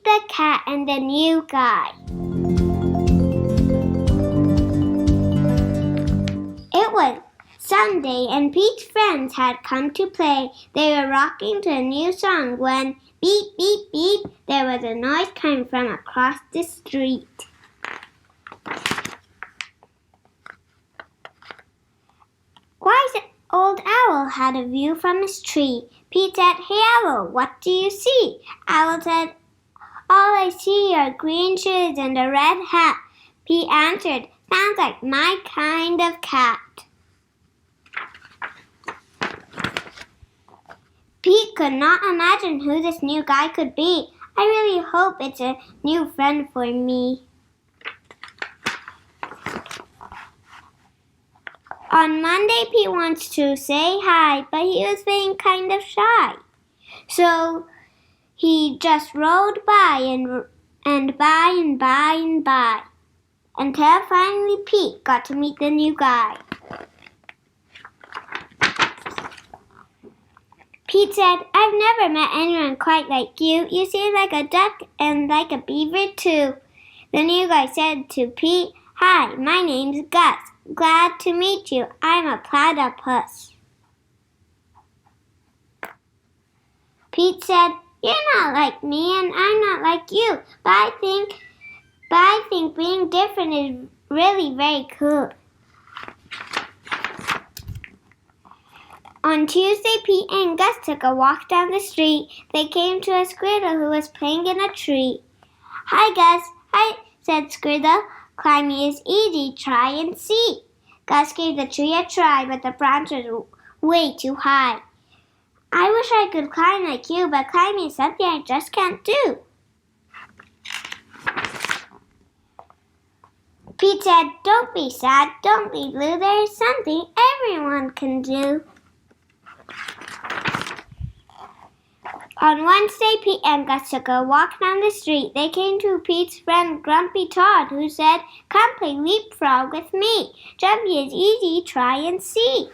the cat, and the new guy. It was Sunday, and Pete's friends had come to play. They were rocking to a new song when, beep, beep, beep, there was a noise coming from across the street. Wise Old Owl had a view from his tree. Pete said, "Hey, Owl, what do you see?" Owl said, "All I see are green shoes and a red hat." Pete answered, "Sounds like my kind of cat." Pete could not imagine who this new guy could be. "I really hope it's a new friend for me." On Monday, Pete wants to say hi, but he was feeling kind of shy. So he just rode by and by until finally Pete got to meet the new guy. Pete said, "I've never met anyone quite like you. You seem like a duck and like a beaver too." The new guy said to Pete, "Hi, my name's Gus. Glad to meet you. I'm a platypus." Pete said, "You're not like me and I'm not like you, but I think being different is really very cool." On Tuesday, Pete and Gus took a walk down the street. They came to a squirrel who was playing in a tree. "Hi, Gus." "Hi," said Squirrel. "Climbing is easy. Try and see." Gus gave the tree a try, but the branch was way too high. "I wish I could climb like you, but climbing is something I just can't do." Pete said, "Don't be sad. Don't be blue. There's something everyone can do." On Wednesday, Pete and Gus took a walk down the street. They came to Pete's friend Grumpy Todd, who said, "Come play leapfrog with me. Jumping is easy. Try and see."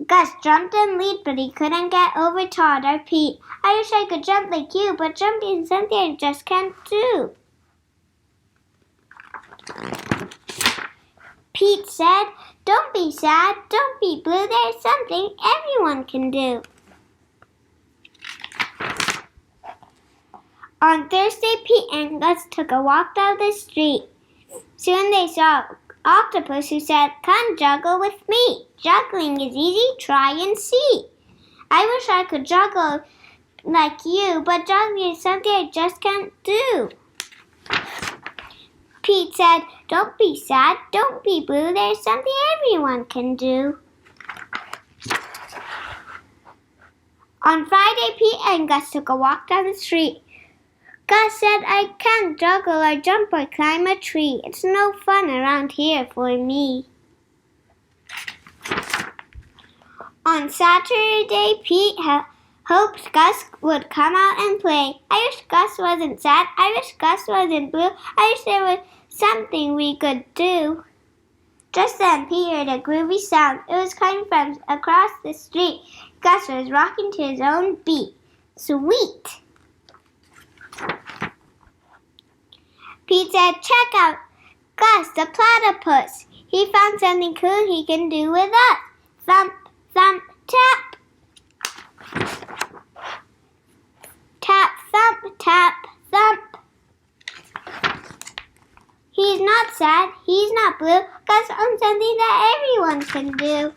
Gus jumped and leaped, but he couldn't get over Todd or Pete. "I wish I could jump like you, but jumping is something I just can't do." Pete said, "Don't be sad. Don't be blue. There's something everyone can do." On Thursday, Pete and Gus took a walk down the street. Soon they saw an octopus who said, "Come juggle with me. Juggling is easy. Try and see." "I wish I could juggle like you, but juggling is something I just can't do." Pete said, "Don't be sad. Don't be blue. There's something everyone can do." On Friday, Pete and Gus took a walk down the street. Gus said, "I can't juggle or jump or climb a tree. It's no fun around here for me." On Saturday, Pete hoped Gus would come out and play. "I wish Gus wasn't sad. I wish Gus wasn't blue. I wish there was something we could do." Just then, Pete heard a groovy sound. It was coming from across the street. Gus was rocking to his own beat. Sweet! Pete said, "Check out Gus the platypus. He found something cool he can do with us. Thump, thump, tap. Tap, thump, tap, thump." He's not sad. He's not blue. Gus owns something that everyone can do.